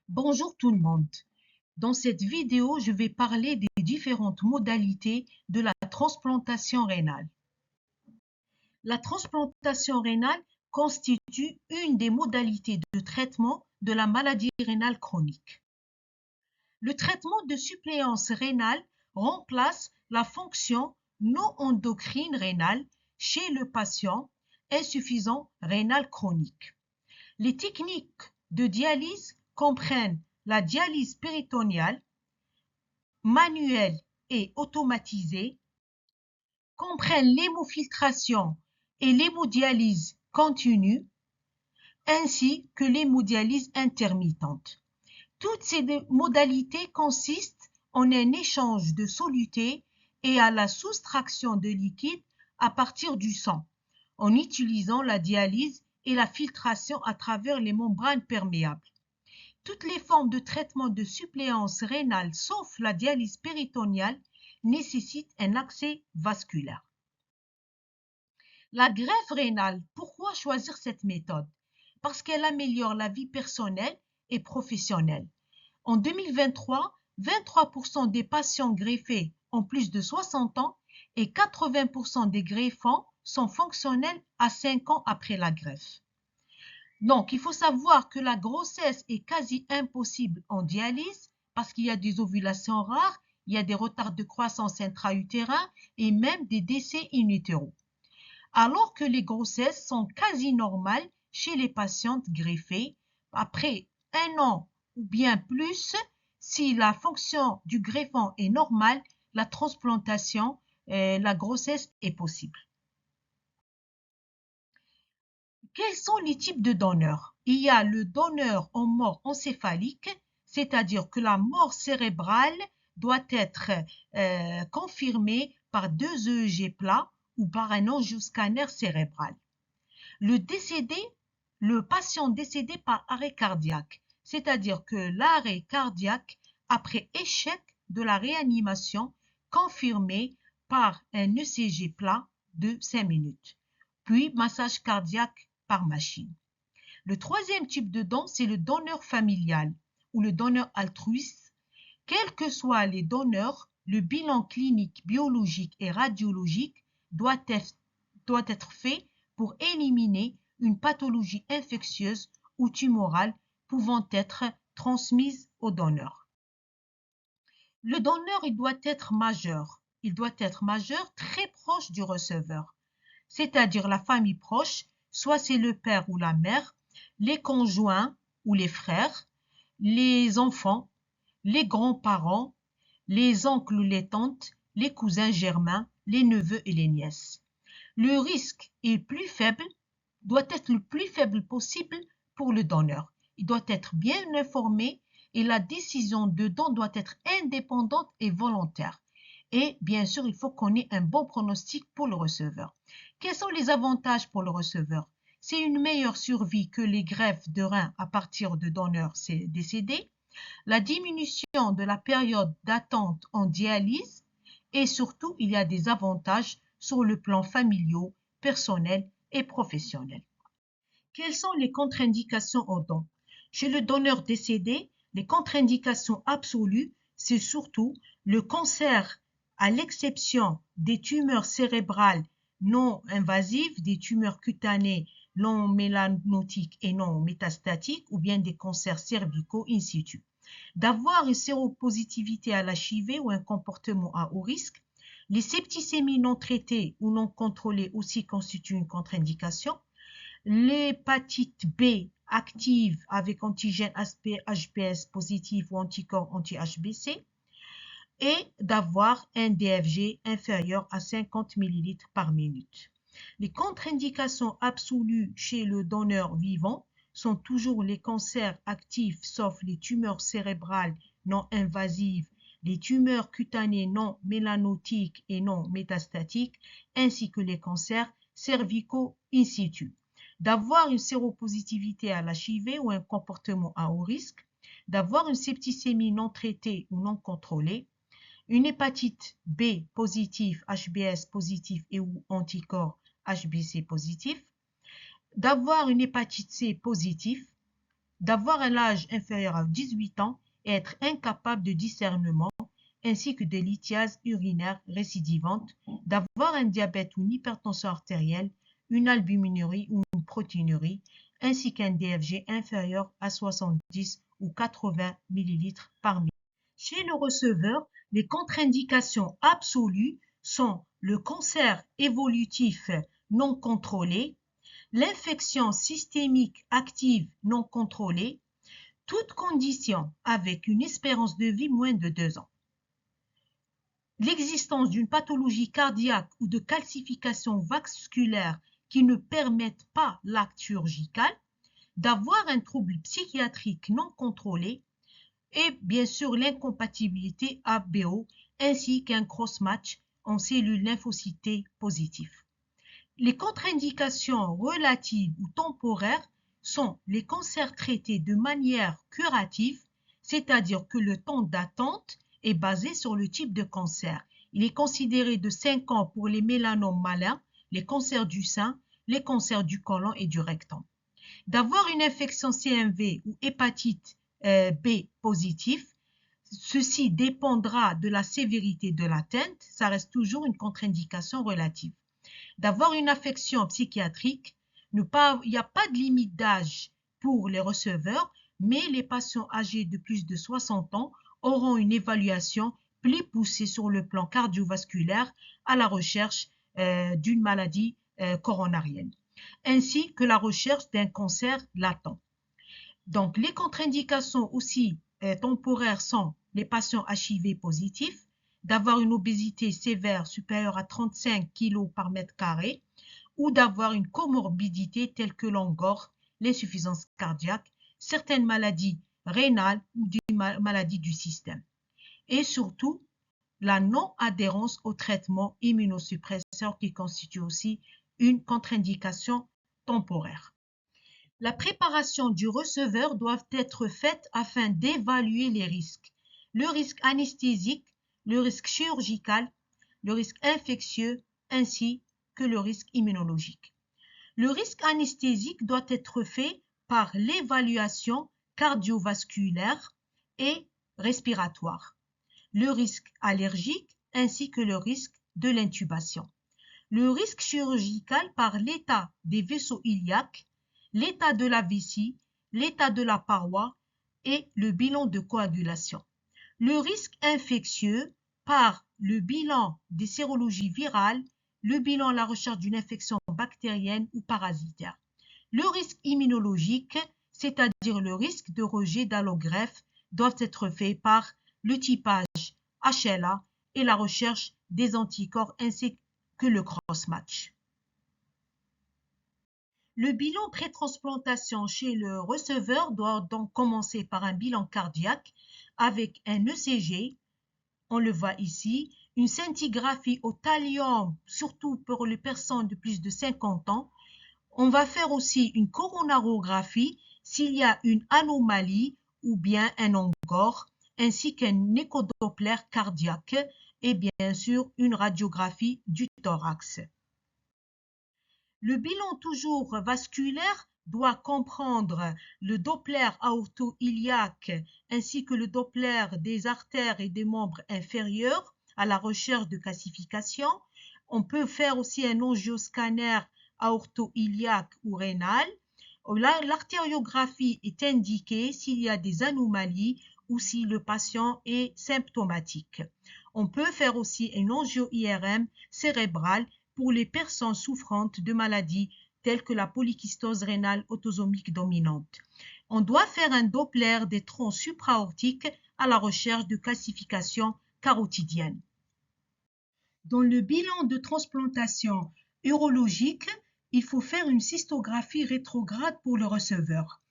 Bonjour tout le monde. Dans cette vidéo, je vais parler des différentes modalités de la transplantation rénale. La transplantation rénale constitue une des modalités de traitement de la maladie rénale chronique. Le traitement de suppléance rénale remplace la fonction non endocrine rénale chez le patient insuffisant rénal chronique. Les techniques de dialyse comprennent la dialyse péritonéale, manuelle et automatisée, comprennent l'hémofiltration et l'hémodialyse continue, ainsi que l'hémodialyse intermittente. Toutes ces modalités consistent en un échange de solutés et à la soustraction de liquide à partir du sang, en utilisant la dialyse et la filtration à travers les membranes perméables. Toutes les formes de traitement de suppléance rénale, sauf la dialyse péritonéale, nécessitent un accès vasculaire. La greffe rénale, pourquoi choisir cette méthode? Parce qu'elle améliore la vie personnelle et professionnelle. En 2023, 23% des patients greffés ont plus de 60 ans et 80% des greffants sont fonctionnels à 5 ans après la greffe. Donc, il faut savoir que la grossesse est quasi impossible en dialyse parce qu'il y a des ovulations rares, il y a des retards de croissance intra-utérin et même des décès in utero. Alors que les grossesses sont quasi normales chez les patientes greffées après 1 an ou bien plus, si la fonction du greffon est normale, la transplantation, la grossesse est possible. Quels sont les types de donneurs? Il y a le donneur en mort encéphalique, c'est-à-dire que la mort cérébrale doit être confirmée par 2 EEG plats ou par un angioscanner cérébral. Le patient décédé par arrêt cardiaque, c'est-à-dire que l'arrêt cardiaque après échec de la réanimation confirmé par un ECG plat de 5 minutes, puis massage cardiaque par machine. Le troisième type de don, c'est le donneur familial ou le donneur altruiste. Quels que soient les donneurs, le bilan clinique, biologique et radiologique doit être fait pour éliminer une pathologie infectieuse ou tumorale pouvant être transmise au donneur. Le donneur, il doit être majeur. Il doit être majeur très proche du receveur, c'est-à-dire la famille proche, soit c'est le père ou la mère, les conjoints ou les frères, les enfants, les grands-parents, les oncles ou les tantes, les cousins germains, les neveux et les nièces. Le risque est plus faible, doit être le plus faible possible pour le donneur. Il doit être bien informé et la décision de don doit être indépendante et volontaire. Et bien sûr, il faut qu'on ait un bon pronostic pour le receveur. Quels sont les avantages pour le receveur? C'est une meilleure survie que les greffes de rein à partir de donneurs décédés, la diminution de la période d'attente en dialyse et surtout, il y a des avantages sur le plan familial, personnel et professionnel. Quelles sont les contre-indications au don? Chez le donneur décédé, les contre-indications absolues, c'est surtout le cancer, à l'exception des tumeurs cérébrales non invasives, des tumeurs cutanées non mélanotiques et non métastatiques ou bien des cancers cervicaux in situ. D'avoir une séropositivité à l'HIV ou un comportement à haut risque. Les septicémies non traitées ou non contrôlées aussi constituent une contre-indication. L'hépatite B active avec antigène HBs positif ou anticorps anti-HBC et d'avoir un DFG inférieur à 50 ml par minute. Les contre-indications absolues chez le donneur vivant sont toujours les cancers actifs sauf les tumeurs cérébrales non invasives, les tumeurs cutanées non mélanotiques et non métastatiques, ainsi que les cancers cervicaux in situ. D'avoir une séropositivité à l'HIV ou un comportement à haut risque, d'avoir une septicémie non traitée ou non contrôlée, une hépatite B positive, HBs positif et ou anticorps HBC positif, d'avoir une hépatite C positive, d'avoir un âge inférieur à 18 ans et être incapable de discernement, ainsi que des lithiases urinaires récidivantes, d'avoir un diabète ou une hypertension artérielle, une albuminurie ou une protéinurie, ainsi qu'un DFG inférieur à 70 ou 80 ml par minute. Chez le receveur, les contre-indications absolues sont le cancer évolutif non contrôlé, l'infection systémique active non contrôlée, toute condition avec une espérance de vie moins de 2 ans. L'existence d'une pathologie cardiaque ou de calcification vasculaire qui ne permettent pas l'acte chirurgical, d'avoir un trouble psychiatrique non contrôlé et bien sûr l'incompatibilité ABO ainsi qu'un cross-match en cellules lymphocytées positives. Les contre-indications relatives ou temporaires sont les cancers traités de manière curative, c'est-à-dire que le temps d'attente est basé sur le type de cancer. Il est considéré de 5 ans pour les mélanomes malins, les cancers du sein, les cancers du côlon et du rectum. D'avoir une infection CMV ou hépatite B positive, ceci dépendra de la sévérité de l'atteinte, ça reste toujours une contre-indication relative. D'avoir une affection psychiatrique, il n'y a pas de limite d'âge pour les receveurs, mais les patients âgés de plus de 60 ans auront une évaluation plus poussée sur le plan cardiovasculaire à la recherche d'une maladie coronarienne, ainsi que la recherche d'un cancer latent. Donc, les contre-indications aussi temporaires sont les patients HIV positifs, d'avoir une obésité sévère supérieure à 35 kg par mètre carré ou d'avoir une comorbidité telle que l'angor, l'insuffisance cardiaque, certaines maladies rénales ou des maladies du système. Et surtout, la non-adhérence au traitement immunosuppresseur qui constitue aussi une contre-indication temporaire. La préparation du receveur doit être faite afin d'évaluer les risques. Le risque anesthésique, le risque chirurgical, le risque infectieux ainsi que le risque immunologique. Le risque anesthésique doit être fait par l'évaluation cardiovasculaire et respiratoire, le risque allergique ainsi que le risque de l'intubation. Le risque chirurgical par l'état des vaisseaux iliaques, l'état de la vessie, l'état de la paroi et le bilan de coagulation. Le risque infectieux par le bilan des sérologies virales, le bilan à la recherche d'une infection bactérienne ou parasitaire. Le risque immunologique, c'est-à-dire le risque de rejet d'allogreffe, doit être fait par le typage HLA et la recherche des anticorps ainsi que le cross-match. Le bilan pré-transplantation chez le receveur doit donc commencer par un bilan cardiaque avec un ECG, on le voit ici, une scintigraphie au thallium, surtout pour les personnes de plus de 50 ans. On va faire aussi une coronarographie s'il y a une anomalie ou bien un angor, ainsi qu'un échodoppler cardiaque et bien sûr une radiographie du thorax. Le bilan toujours vasculaire doit comprendre le Doppler aorto-iliaque ainsi que le Doppler des artères et des membres inférieurs à la recherche de calcification. On peut faire aussi un angioscanner aorto-iliaque ou rénal. L'artériographie est indiquée s'il y a des anomalies ou si le patient est symptomatique. On peut faire aussi un angio-IRM cérébral pour les personnes souffrantes de maladies telles que la polykystose rénale autosomique dominante. On doit faire un Doppler des troncs supraortiques à la recherche de calcification carotidienne. Dans le bilan de transplantation urologique, il faut faire une cystographie rétrograde pour le receveur.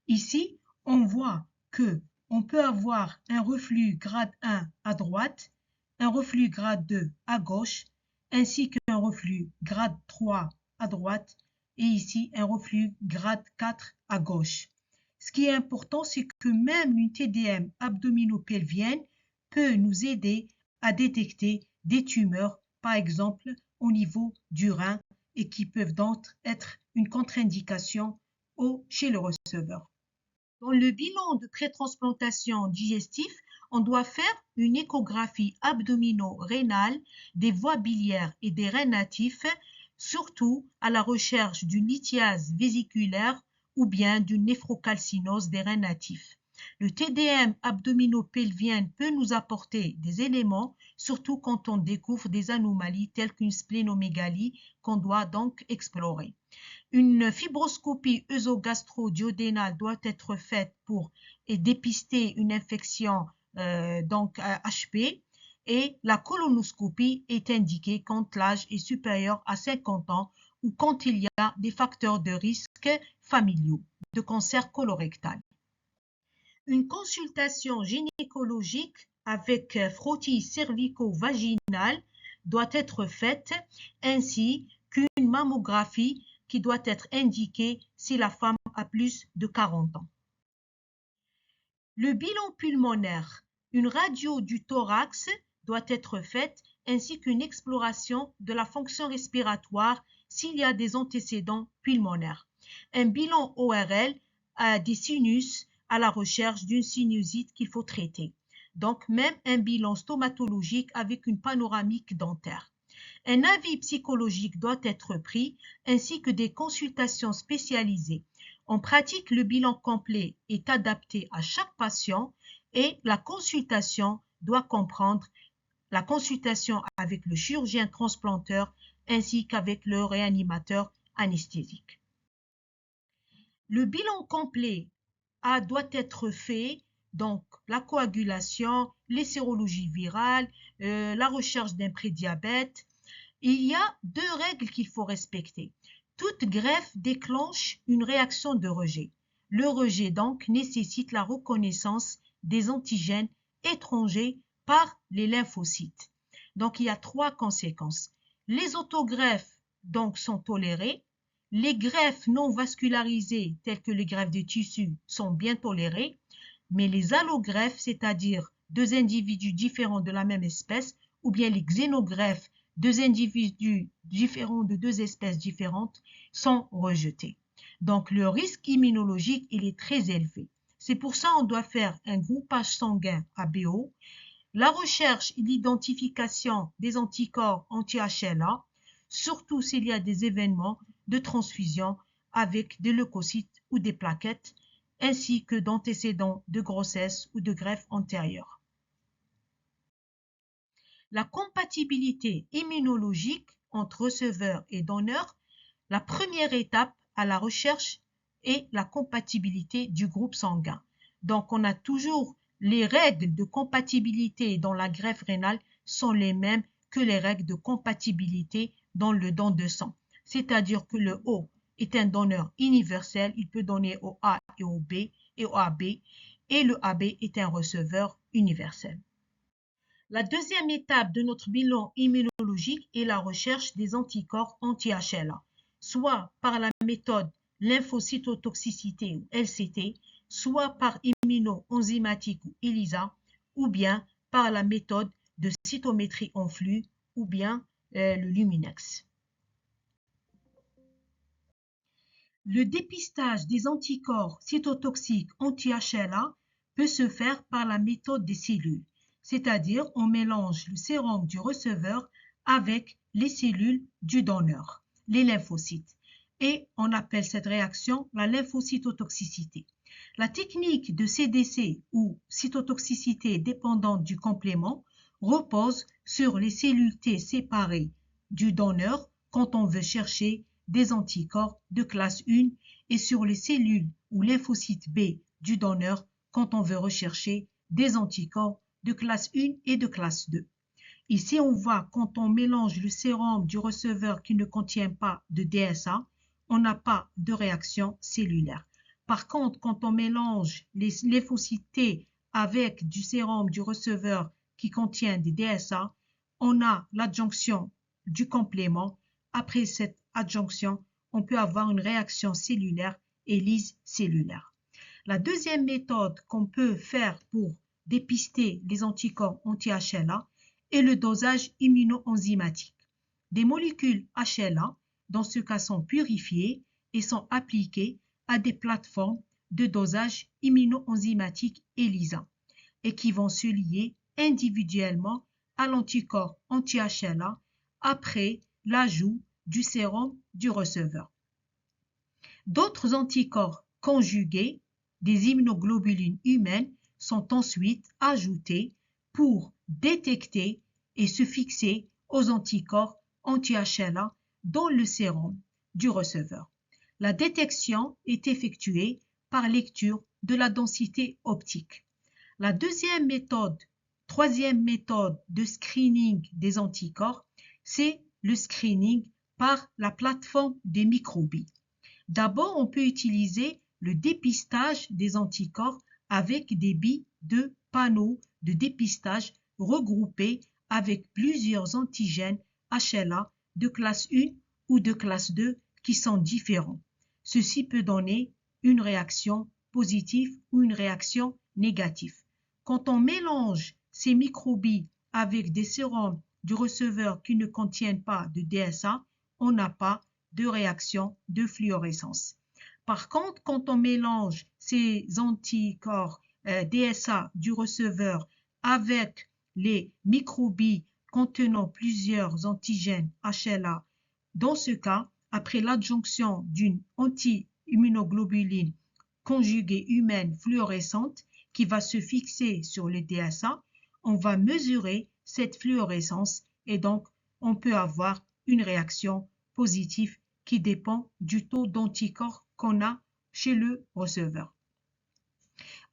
Ici, on voit que on peut avoir un reflux grade 1 à droite, un reflux grade 2 à gauche, ainsi qu'un reflux grade 3 à droite et ici un reflux grade 4 à gauche. Ce qui est important, c'est que même une TDM abdominopelvienne peut nous aider à détecter des tumeurs, par exemple au niveau du rein, et qui peuvent donc être une contre-indication chez le receveur. Dans le bilan de pré-transplantation digestif, on doit faire une échographie abdomino-rénale des voies biliaires et des reins natifs, surtout à la recherche d'une lithiase vésiculaire ou bien d'une néphrocalcinose des reins natifs. Le TDM abdominopelvien peut nous apporter des éléments, surtout quand on découvre des anomalies telles qu'une splénomégalie qu'on doit donc explorer. Une fibroscopie œsogastro-duodénale doit être faite pour dépister une infection HP, et la colonoscopie est indiquée quand l'âge est supérieur à 50 ans ou quand il y a des facteurs de risque familiaux de cancer colorectal. Une consultation gynécologique avec frottis cervico-vaginal doit être faite, ainsi qu'une mammographie qui doit être indiquée si la femme a plus de 40 ans. Le bilan pulmonaire, une radio du thorax doit être faite, ainsi qu'une exploration de la fonction respiratoire s'il y a des antécédents pulmonaires. Un bilan ORL des sinus à la recherche d'une sinusite qu'il faut traiter. Donc, même un bilan stomatologique avec une panoramique dentaire. Un avis psychologique doit être pris, ainsi que des consultations spécialisées. En pratique, le bilan complet est adapté à chaque patient et la consultation doit comprendre la consultation avec le chirurgien transplanteur ainsi qu'avec le réanimateur anesthésique. Le bilan complet doit être fait, donc la coagulation, les sérologies virales, la recherche d'un prédiabète. Il y a 2 règles qu'il faut respecter. Toute greffe déclenche une réaction de rejet. Le rejet donc nécessite la reconnaissance des antigènes étrangers par les lymphocytes. Donc il y a 3 conséquences. Les autogreffes donc sont tolérées. Les greffes non vascularisées, telles que les greffes de tissu, sont bien tolérées, mais les allogreffes, c'est-à-dire 2 individus différents de la même espèce, ou bien les xénogreffes, 2 individus différents de 2 espèces différentes, sont rejetés. Donc le risque immunologique, il est très élevé. C'est pour ça qu'on doit faire un groupage sanguin ABO, la recherche et l'identification des anticorps anti-HLA, surtout s'il y a des événements de transfusion avec des leucocytes ou des plaquettes, ainsi que d'antécédents de grossesse ou de greffe antérieure. La compatibilité immunologique entre receveur et donneur, la première étape à la recherche est la compatibilité du groupe sanguin. Donc, on a toujours les règles de compatibilité dans la greffe rénale sont les mêmes que les règles de compatibilité dans le don de sang. C'est-à-dire que le O est un donneur universel, il peut donner au A et au B et au AB, et le AB est un receveur universel. La deuxième étape de notre bilan immunologique est la recherche des anticorps anti-HLA, soit par la méthode lymphocytotoxicité ou LCT, soit par immunoenzymatique ou ELISA, ou bien par la méthode de cytométrie en flux, ou bien le Luminex. Le dépistage des anticorps cytotoxiques anti-HLA peut se faire par la méthode des cellules, c'est-à-dire on mélange le sérum du receveur avec les cellules du donneur, les lymphocytes, et on appelle cette réaction la lymphocytotoxicité. La technique de CDC ou cytotoxicité dépendante du complément repose sur les cellules T séparées du donneur quand on veut chercher des anticorps de classe 1 et sur les cellules ou lymphocytes B du donneur quand on veut rechercher des anticorps de classe 1 et de classe 2. Ici, on voit quand on mélange le sérum du receveur qui ne contient pas de DSA, on n'a pas de réaction cellulaire. Par contre, quand on mélange les lymphocytes T avec du sérum du receveur qui contient des DSA, on a l'adjonction du complément. Après cette adjonction, on peut avoir une réaction cellulaire et lyse cellulaire. La deuxième méthode qu'on peut faire pour dépister les anticorps anti-HLA est le dosage immunoenzymatique. Des molécules HLA, dans ce cas, sont purifiées et sont appliquées à des plateformes de dosage immunoenzymatique ELISA et qui vont se lier individuellement à l'anticorps anti-HLA après l'ajout du sérum du receveur. D'autres anticorps conjugués des immunoglobulines humaines sont ensuite ajoutés pour détecter et se fixer aux anticorps anti-HLA dans le sérum du receveur. La détection est effectuée par lecture de la densité optique. La troisième méthode de screening des anticorps, c'est le screening par la plateforme des microbilles. D'abord, on peut utiliser le dépistage des anticorps avec des billes de panneaux de dépistage regroupés avec plusieurs antigènes HLA de classe 1 ou de classe 2 qui sont différents. Ceci peut donner une réaction positive ou une réaction négative. Quand on mélange ces microbilles avec des sérums du receveur qui ne contiennent pas de DSA, on n'a pas de réaction de fluorescence. Par contre, quand on mélange ces anticorps DSA du receveur avec les microbilles contenant plusieurs antigènes HLA, dans ce cas, après l'adjonction d'une anti-immunoglobuline conjuguée humaine fluorescente qui va se fixer sur le DSA, on va mesurer cette fluorescence et donc on peut avoir une réaction positive qui dépend du taux d'anticorps qu'on a chez le receveur.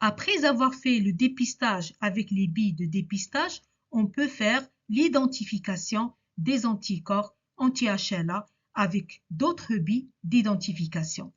Après avoir fait le dépistage avec les billes de dépistage, on peut faire l'identification des anticorps anti-HLA avec d'autres billes d'identification.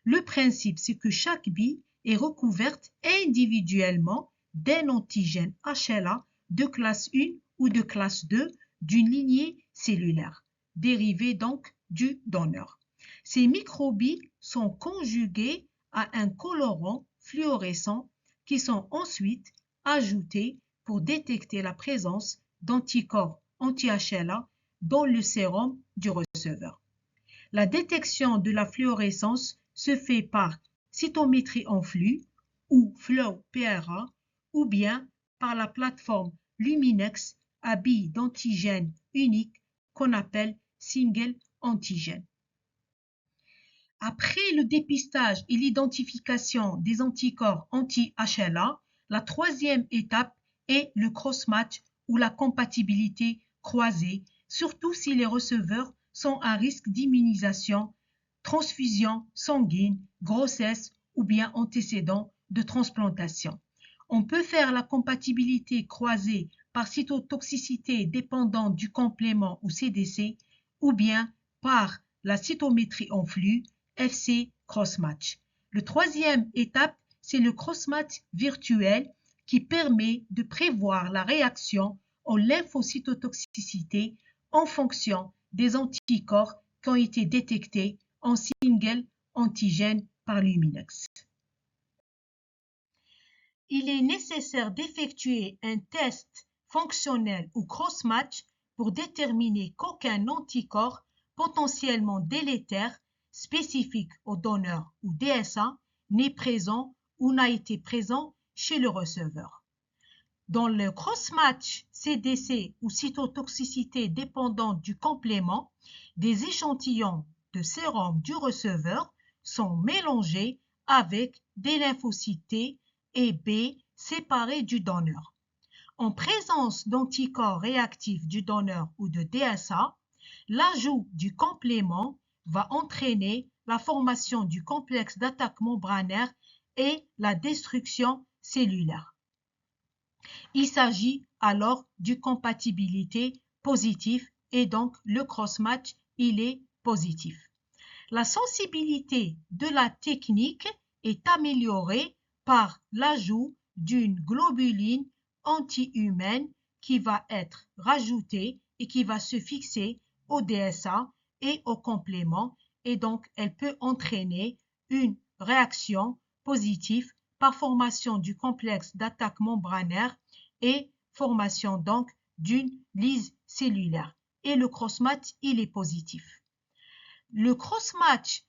Le principe, c'est que chaque bille est recouverte individuellement d'un antigène HLA de classe 1 ou de classe 2 d'une lignée cellulaire, dérivée donc du donneur. Ces microbilles sont conjuguées à un colorant fluorescent qui sont ensuite ajoutés pour détecter la présence d'anticorps anti-HLA dans le sérum du receveur. La détection de la fluorescence se fait par cytométrie en flux ou flow PRA ou bien par la plateforme Luminex à billes d'antigène unique qu'on appelle single antigène. Après le dépistage et l'identification des anticorps anti-HLA, la troisième étape est le cross-match ou la compatibilité croisée, surtout si les receveurs sont à risque d'immunisation, transfusion sanguine, grossesse ou bien antécédent de transplantation. On peut faire la compatibilité croisée par cytotoxicité dépendante du complément ou CDC ou bien par la cytométrie en flux FC cross-match. La troisième étape, c'est le cross-match virtuel qui permet de prévoir la réaction en lymphocytotoxicité en fonction des anticorps qui ont été détectés en single antigène par Luminex. Il est nécessaire d'effectuer un test fonctionnel ou cross-match pour déterminer qu'aucun anticorps potentiellement délétère spécifique au donneur ou DSA n'est présent ou n'a été présent chez le receveur. Dans le cross-match CDC ou cytotoxicité dépendante du complément, des échantillons de sérum du receveur sont mélangés avec des lymphocytes T et B séparés du donneur. En présence d'anticorps réactifs du donneur ou de DSA, l'ajout du complément va entraîner la formation du complexe d'attaque membranaire et la destruction cellulaire. Il s'agit alors d'une compatibilité positive et donc le cross-match, il est positif. La sensibilité de la technique est améliorée par l'ajout d'une globuline anti-humaine qui va être rajoutée et qui va se fixer au DSA et au complément et donc elle peut entraîner une réaction positive par formation du complexe d'attaque membranaire et formation donc d'une lyse cellulaire. Et le cross-match, il est positif. Le cross-match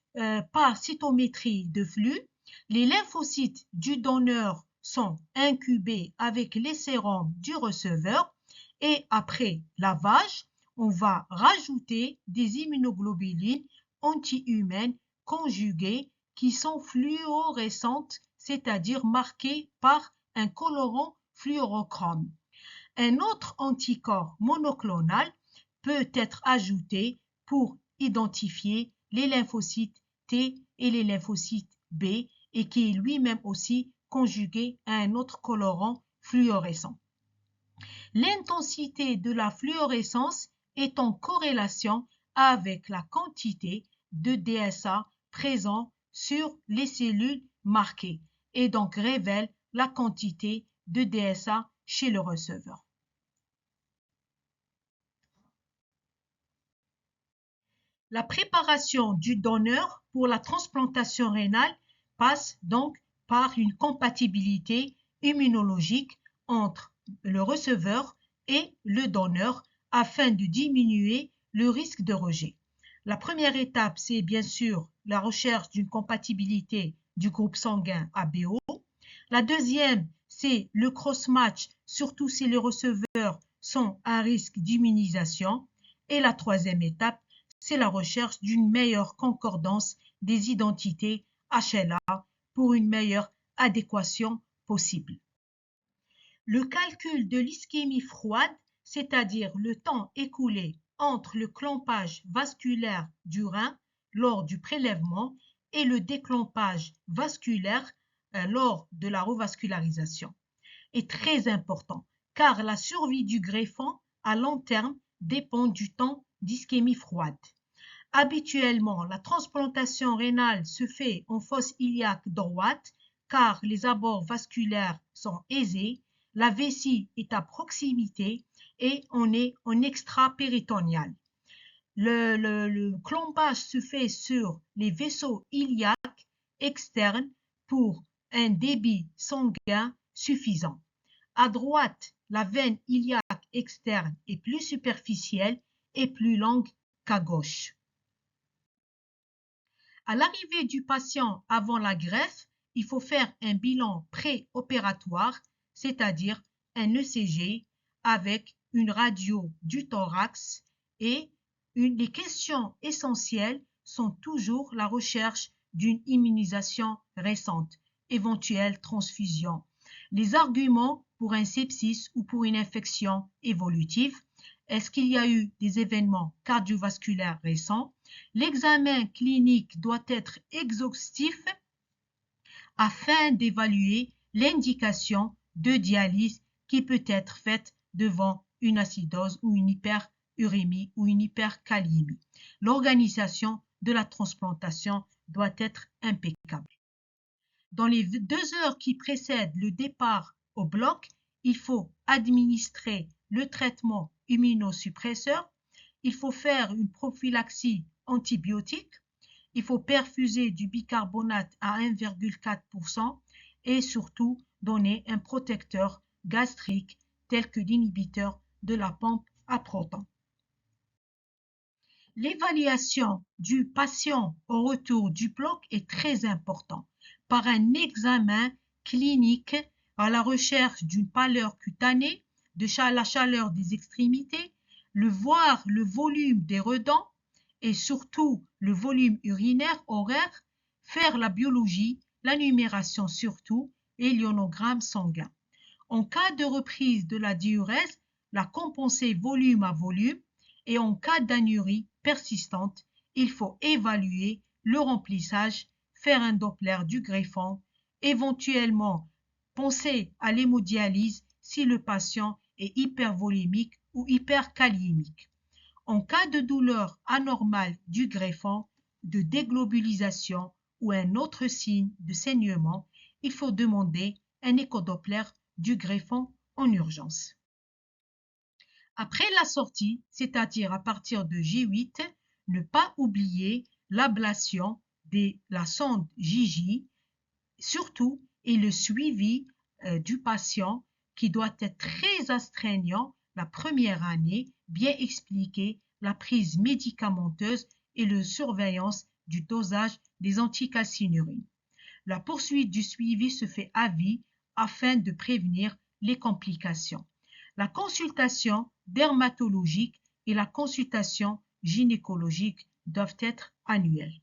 par cytométrie de flux Les lymphocytes du donneur sont incubés avec les sérums du receveur et après lavage, on va rajouter des immunoglobulines anti-humaines conjuguées qui sont fluorescentes, c'est-à-dire marquées par un colorant fluorochrome. Un autre anticorps monoclonal peut être ajouté pour identifier les lymphocytes T et les lymphocytes B et qui est lui-même aussi conjugué à un autre colorant fluorescent. L'intensité de la fluorescence est en corrélation avec la quantité de DSA présent sur les cellules marquées et donc révèle la quantité de DSA chez le receveur. La préparation du donneur pour la transplantation rénale passe donc par une compatibilité immunologique entre le receveur et le donneur afin de diminuer le risque de rejet. La première étape, c'est bien sûr la recherche d'une compatibilité du groupe sanguin ABO. La deuxième, c'est le cross-match, surtout si les receveurs sont à risque d'immunisation. Et la troisième étape, c'est la recherche d'une meilleure concordance des identités HLA pour une meilleure adéquation possible. Le calcul de l'ischémie froide, c'est-à-dire le temps écoulé entre le clampage vasculaire du rein lors du prélèvement et le déclampage vasculaire lors de la revascularisation, est très important car la survie du greffon à long terme dépend du temps d'ischémie froide. Habituellement, la transplantation rénale se fait en fosse iliaque droite car les abords vasculaires sont aisés, la vessie est à proximité et on est en extra-péritonéal. Le clombage se fait sur les vaisseaux iliaques externes pour un débit sanguin suffisant. À droite, la veine iliaque externe est plus superficielle et plus longue qu'à gauche. À l'arrivée du patient avant la greffe, il faut faire un bilan préopératoire, c'est-à-dire un ECG avec une radio du thorax et les questions essentielles sont toujours la recherche d'une immunisation récente, éventuelle transfusion, les arguments pour un sepsis ou pour une infection évolutive, est-ce qu'il y a eu des événements cardiovasculaires récents? L'examen clinique doit être exhaustif afin d'évaluer l'indication de dialyse qui peut être faite devant une acidose ou une hyperurémie ou une hyperkaliémie. L'organisation de la transplantation doit être impeccable. Dans les 2 heures qui précèdent le départ au bloc, il faut administrer le traitement immunosuppresseur, il faut faire une prophylaxie antibiotique, il faut perfuser du bicarbonate à 1,4% et surtout donner un protecteur gastrique tel que l'inhibiteur de la pompe à proton. L'évaluation du patient au retour du bloc est très importante par un examen clinique à la recherche d'une pâleur cutanée, de la chaleur des extrémités, voir le volume des redents et surtout le volume urinaire horaire, faire la biologie, la numération surtout et l'ionogramme sanguin. En cas de reprise de la diurèse, la compenser volume à volume et en cas d'anurie persistante, il faut évaluer le remplissage, faire un Doppler du greffon, éventuellement penser à l'hémodialyse si le patient est hypervolémique ou hyperkaliémique. En cas de douleur anormale du greffon, de déglobulisation ou un autre signe de saignement, il faut demander un échodoppler du greffon en urgence. Après la sortie, c'est-à-dire à partir de J8, ne pas oublier l'ablation de la sonde JJ, surtout et le suivi du patient qui doit être très astreignant la première année, bien expliquer la prise médicamenteuse et la surveillance du dosage des anticalcinurines. La poursuite du suivi se fait à vie afin de prévenir les complications. La consultation dermatologique et la consultation gynécologique doivent être annuelles.